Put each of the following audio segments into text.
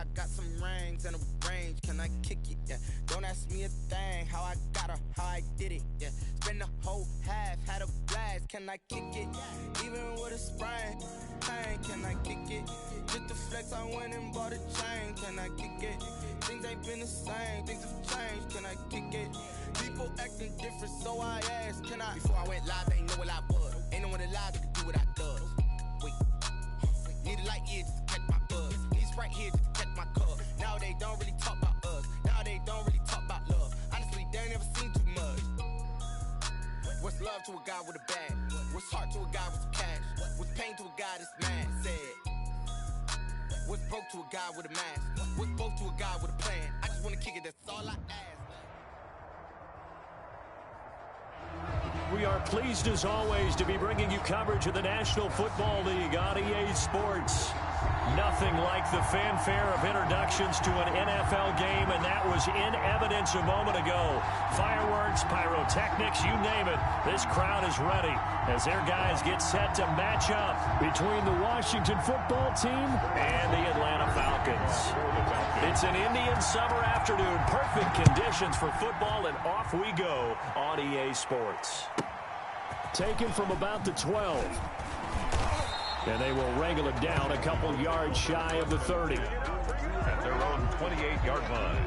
I got some rings and a range, can I kick it? Yeah. Don't ask me a thing, how I got her, how I did it. Yeah. Spend the whole half, had a blast, can I kick it? Even with a sprain, can I kick it? Just the flex, I went and bought a chain, can I kick it? Things ain't been the same, things have changed, can I kick it? People acting different, so I asked, can I? Before I went live, they ain't know what I was. Ain't no one alive that could do what I does. Wait, need a light here just to catch my buzz. Need Sprite here just to catch my cup. Now they don't really talk about us. Now they don't really talk about love. Honestly, they ain't never seen too much. What's love to a guy with a bag? What's heart to a guy with some cash? What's pain to a guy that's mad? Said. What's broke to a guy with a mask? What's broke to a guy with a plan? I just wanna kick it, that's all I ask. We are pleased as always to be bringing you coverage of the National Football League on EA Sports. Nothing like the fanfare of introductions to an NFL game, and that was in evidence a moment ago. Fireworks, pyrotechnics, you name it. This crowd is ready as their guys get set to match up between the Washington football team and the Atlanta Falcons. It's an Indian summer afternoon. Perfect conditions for football, and off we go on EA Sports. Taken from about the 12. And they will wrangle it down a couple yards shy of the 30. At their own 28-yard line.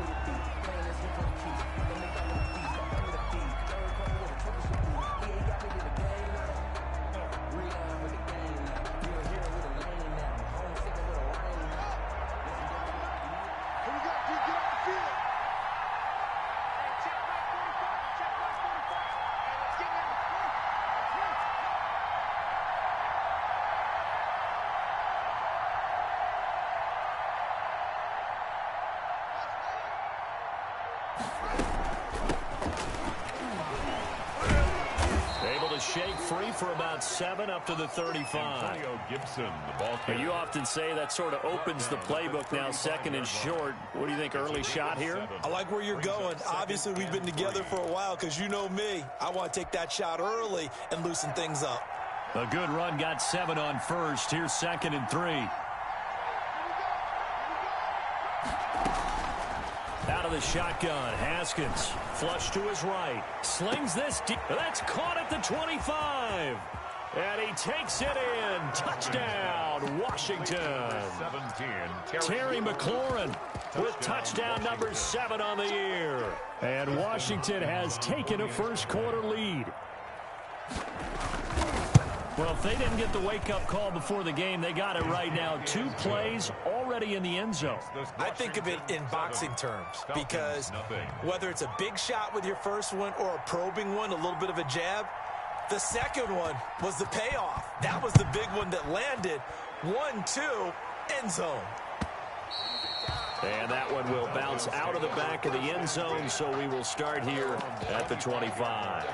Shake free for about 7 up to the 35. Antonio Gibson, the ball carrier. You often say that sort of opens the playbook now, second and short. What do you think, early shot here? I like where you're going. Obviously, we've been together for a while because you know me. I want to take that shot early and loosen things up. A good run got 7 on first. Here's 2nd and 3. Out of the shotgun, Haskins, flush to his right, slings this deep. That's caught at the 25. And he takes it in. Touchdown, Washington. 17. Terry McLaurin with touchdown number 7 on the year. And Washington has taken a first quarter lead. Well, if they didn't get the wake-up call before the game, they got it right now. 2 plays already in the end zone. I think of it in boxing terms because whether it's a big shot with your first one or a probing one, a little bit of a jab, the second one was the payoff. That was the big one that landed. 1-2, end zone. And that one will bounce out of the back of the end zone, so we will start here at the 25.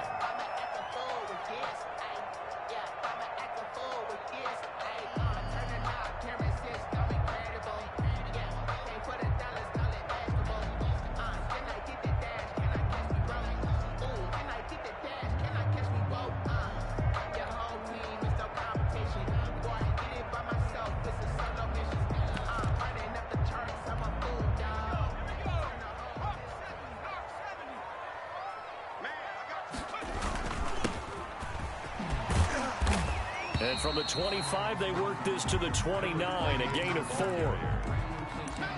And from the 25, they work this to the 29, a gain of 4.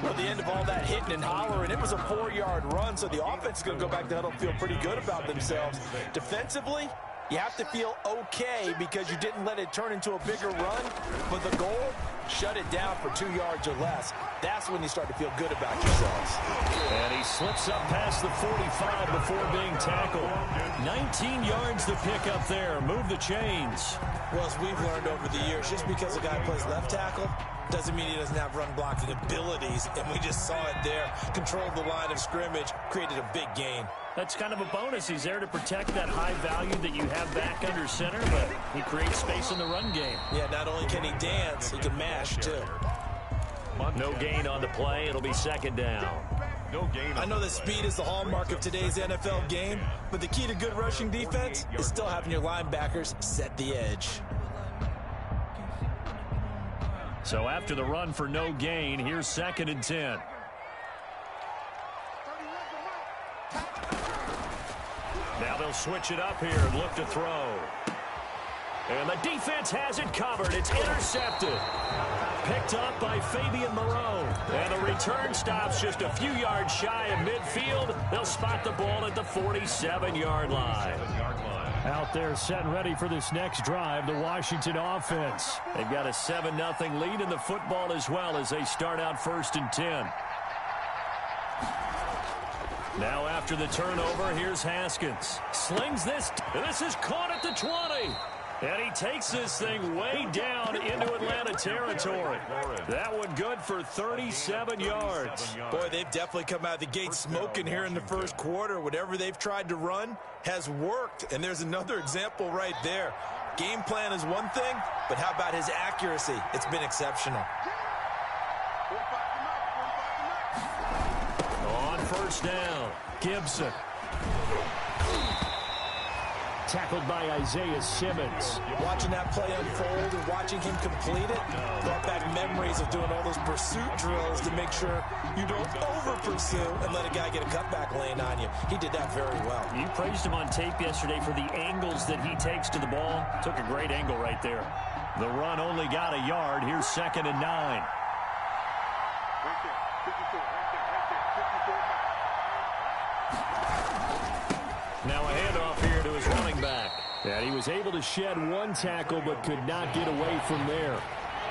Well, the end of all that hitting and hollering, it was a 4-yard run, so the offense is going to go back to huddle and feel pretty good about themselves. Defensively, you have to feel okay because you didn't let it turn into a bigger run, but the goal, shut it down for 2 yards or less. That's when you start to feel good about yourselves. And he slips up past the 45 before being tackled. 19 yards to pick up there. Move the chains. Well, as we've learned over the years, just because a guy plays left tackle doesn't mean he doesn't have run blocking abilities, and we just saw it there. Controlled the line of scrimmage, created a big gain. That's kind of a bonus. He's there to protect that high value that you have back under center, but he creates space in the run game. Yeah, not only can he dance, he can mash, too. No gain on the play. It'll be second down. No gain. I know that speed is the hallmark of today's NFL game, but the key to good rushing defense is still having your linebackers set the edge. So after the run for no gain, here's 2nd and 10. Now they'll switch it up here and look to throw. And the defense has it covered. It's intercepted. Picked up by Fabian Moreau. And the return stops just a few yards shy of midfield. They'll spot the ball at the 47-yard line. Out there set and ready for this next drive, the Washington offense. They've got a 7-0 lead in the football as well as they start out 1st and 10. Now after the turnover, here's Haskins. Slings this. This is caught at the 20. And he takes this thing way down into Atlanta territory. That one good for 37 yards. Boy, they've definitely come out of the gate smoking here in the first quarter. Whatever they've tried to run has worked. And there's another example right there. Game plan is one thing, but how about his accuracy? It's been exceptional. On 1st down, Gibson. Tackled by Isaiah Simmons. Watching that play unfold and watching him complete it brought back memories of doing all those pursuit drills to make sure you don't over-pursue and let a guy get a cutback lane on you. He did that very well. You praised him on tape yesterday for the angles that he takes to the ball. Took a great angle right there. The run only got a yard. Here's 2nd and 9. Now a handoff here to his running back. And he was able to shed one tackle but could not get away from there.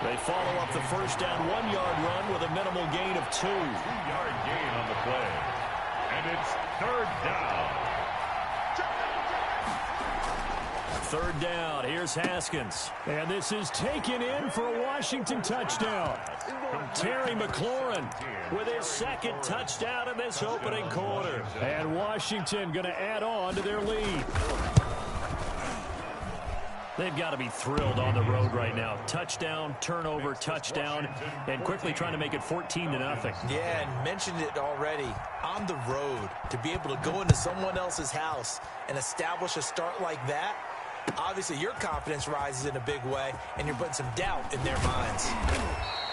They follow up the 1st down 1-yard run with a minimal gain of 2. 2-yard gain on the play. And it's 3rd down. 3rd down. Here's Haskins. And this is taken in for a Washington touchdown. Terry McLaurin with his 2nd touchdown in this opening quarter. And Washington going to add on to their lead. They've got to be thrilled on the road right now. Touchdown, turnover, touchdown, and quickly trying to make it 14-0. Yeah, and mentioned it already. On the road, to be able to go into someone else's house and establish a start like that, obviously your confidence rises in a big way, and you're putting some doubt in their minds.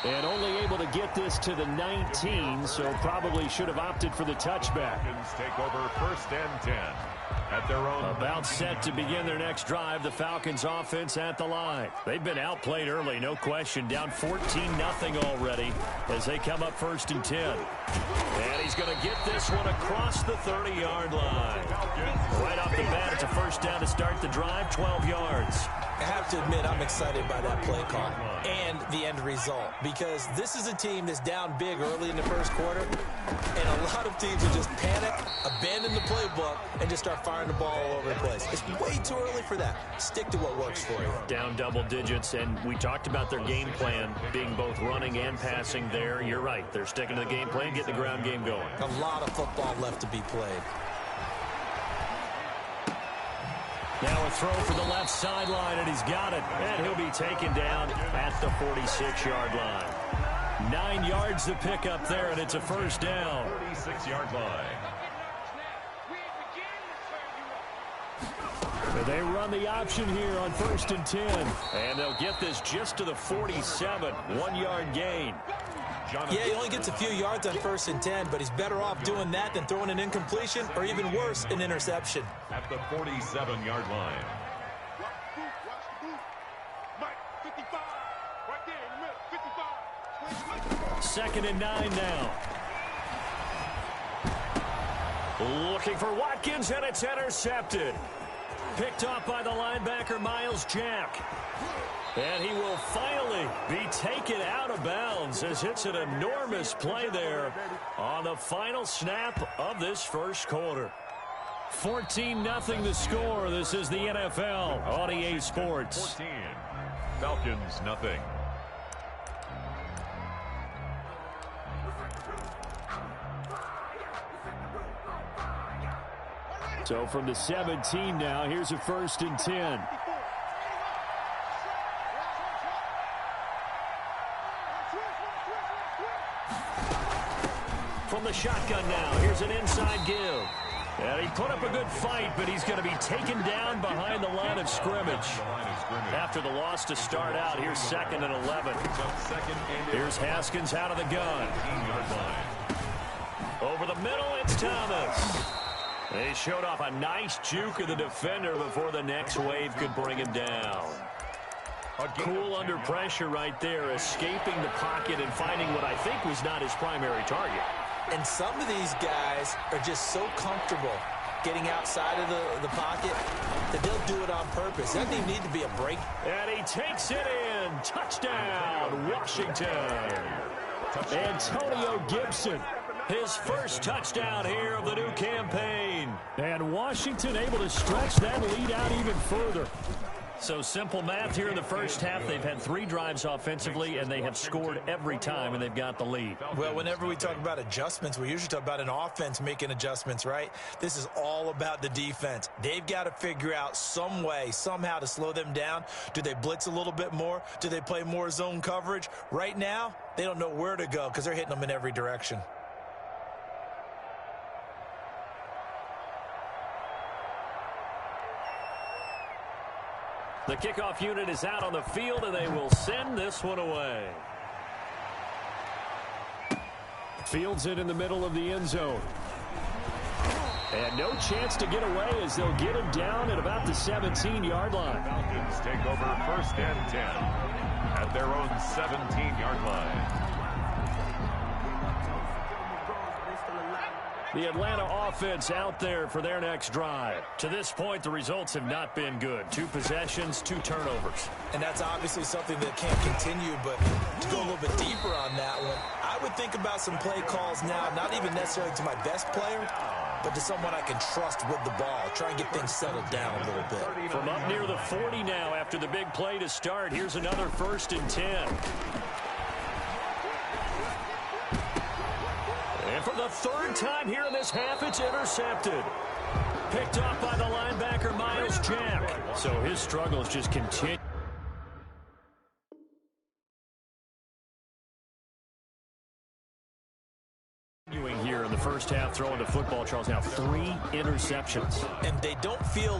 And only able to get this to the 19, so probably should have opted for the touchback. Take over 1st and 10 at their own. About set to begin their next drive, the Falcons offense at the line. They've been outplayed early, no question. Down 14-0 already as they come up 1st and 10. And he's going to get this one across the 30-yard line. Right off the bat, it's a 1st down to start the drive, 12 yards. I have to admit, I'm excited by that play call and the end result, because this is a team that's down big early in the first quarter, and a lot of teams will just panic, abandon the playbook, and just start firing the ball all over the place. It's way too early for that. Stick to what works for you. Down double digits, and we talked about their game plan being both running and passing there. You're right. They're sticking to the game plan, getting the ground game going. A lot of football left to be played. Now a throw for the left sideline, and he's got it. And he'll be taken down at the 46-yard line. 9 yards to pick up there, and it's a 1st down. 46-yard line. They run the option here on 1st and 10. And they'll get this just to the 47. 1-yard gain. Yeah, he only gets a few yards on 1st and 10, but he's better off doing that than throwing an incompletion or even worse, an interception. At the 47-yard line. 2nd and 9 now. Looking for Watkins, and it's intercepted. Picked off by the linebacker, Miles Jack. And he will finally be taken out of bounds as it's an enormous play there on the final snap of this first quarter. 14-0 the score. This is the NFL on EA Sports. 14. Falcons, nothing. So from the 17 now, here's a 1st and 10. From the shotgun now, here's an inside give. And he put up a good fight, but he's going to be taken down behind the line of scrimmage. After the loss to start out, here's 2nd and 11. Here's Haskins out of the gun. Over the middle, it's Thomas. They showed off a nice juke of the defender before the next wave could bring him down. Cool under pressure right there, escaping the pocket and finding what I think was not his primary target. And some of these guys are just so comfortable getting outside of the pocket that they'll do it on purpose. Doesn't even need to be a break. And he takes it in. Touchdown, Washington. Antonio Gibson, his first touchdown here of the new campaign. And Washington able to stretch that lead out even further. So simple math here in the first half. They've had 3 drives offensively, and they have scored every time, and they've got the lead. Well, whenever we talk about adjustments, we usually talk about an offense making adjustments, right? This is all about the defense. They've got to figure out some way, somehow to slow them down. Do they blitz a little bit more? Do they play more zone coverage? Right now, they don't know where to go because they're hitting them in every direction. The kickoff unit is out on the field, and they will send this one away. Fields it in the middle of the end zone. And no chance to get away as they'll get him down at about the 17-yard line. Falcons take over 1st and 10 at their own 17-yard line. The Atlanta offense out there for their next drive. To this point, the results have not been good. 2 possessions, 2 turnovers. And that's obviously something that can't continue, but to go a little bit deeper on that one, I would think about some play calls now, not even necessarily to my best player, but to someone I can trust with the ball. Try and get things settled down a little bit. From up near the 40 now after the big play to start, here's another 1st and 10. And for the 3rd time here in this half, it's intercepted. Picked off by the linebacker, Miles Jack. So his struggles just continue. Here in the first half, throwing the football, Charles, now 3 interceptions. And they don't feel